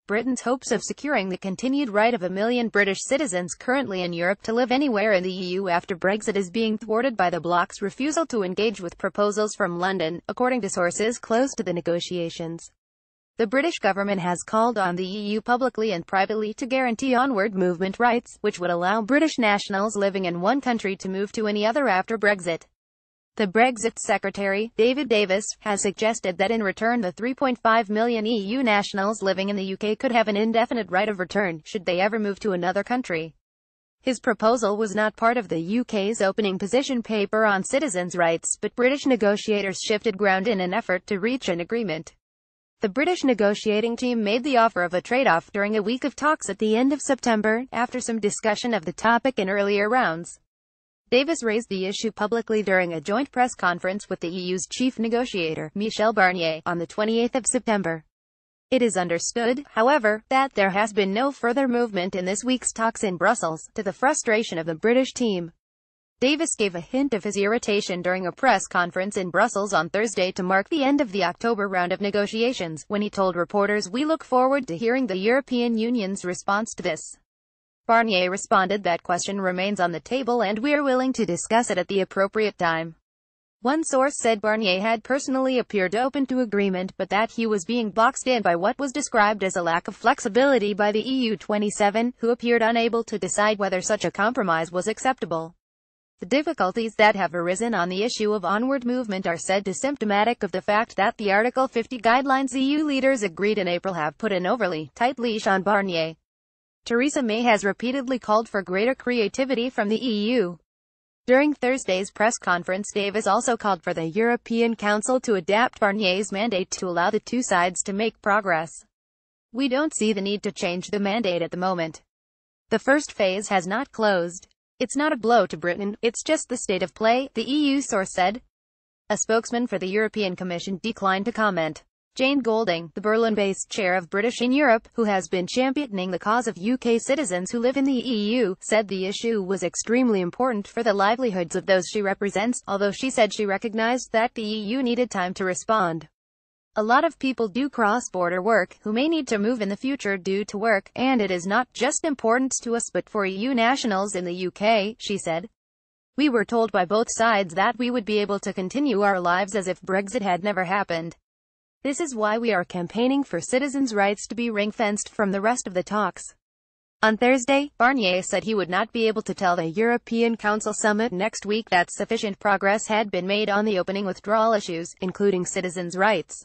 Britain's hopes of securing the continued right of 1 million British citizens currently in Europe to live anywhere in the EU after Brexit is being thwarted by the bloc's refusal to engage with proposals from London, according to sources close to the negotiations. The British government has called on the EU publicly and privately to guarantee onward movement rights, which would allow British nationals living in one country to move to any other after Brexit. The Brexit Secretary, David Davis, has suggested that in return the 3.5 million EU nationals living in the UK could have an indefinite right of return, should they ever move to another country. His proposal was not part of the UK's opening position paper on citizens' rights, but British negotiators shifted ground in an effort to reach an agreement. The British negotiating team made the offer of a trade-off during a week of talks at the end of September, after some discussion of the topic in earlier rounds. Davis raised the issue publicly during a joint press conference with the EU's chief negotiator, Michel Barnier, on the 28th of September. It is understood, however, that there has been no further movement in this week's talks in Brussels, to the frustration of the British team. Davis gave a hint of his irritation during a press conference in Brussels on Thursday to mark the end of the October round of negotiations, when he told reporters, "We look forward to hearing the European Union's response to this." Barnier responded, "That question remains on the table and we're willing to discuss it at the appropriate time." One source said Barnier had personally appeared open to agreement, but that he was being boxed in by what was described as a lack of flexibility by the EU 27, who appeared unable to decide whether such a compromise was acceptable. The difficulties that have arisen on the issue of onward movement are said to symptomatic of the fact that the Article 50 guidelines EU leaders agreed in April have put an overly tight leash on Barnier. Theresa May has repeatedly called for greater creativity from the EU. During Thursday's press conference, Davis also called for the European Council to adapt Barnier's mandate to allow the two sides to make progress. "We don't see the need to change the mandate at the moment. The first phase has not closed. It's not a blow to Britain, it's just the state of play," the EU source said. A spokesman for the European Commission declined to comment. Jane Golding, the Berlin-based chair of British in Europe, who has been championing the cause of UK citizens who live in the EU, said the issue was extremely important for the livelihoods of those she represents, although she said she recognized that the EU needed time to respond. "A lot of people do cross-border work, who may need to move in the future due to work, and it is not just important to us but for EU nationals in the UK," she said. "We were told by both sides that we would be able to continue our lives as if Brexit had never happened. This is why we are campaigning for citizens' rights to be ring-fenced from the rest of the talks." On Thursday, Barnier said he would not be able to tell the European Council summit next week that sufficient progress had been made on the opening withdrawal issues, including citizens' rights.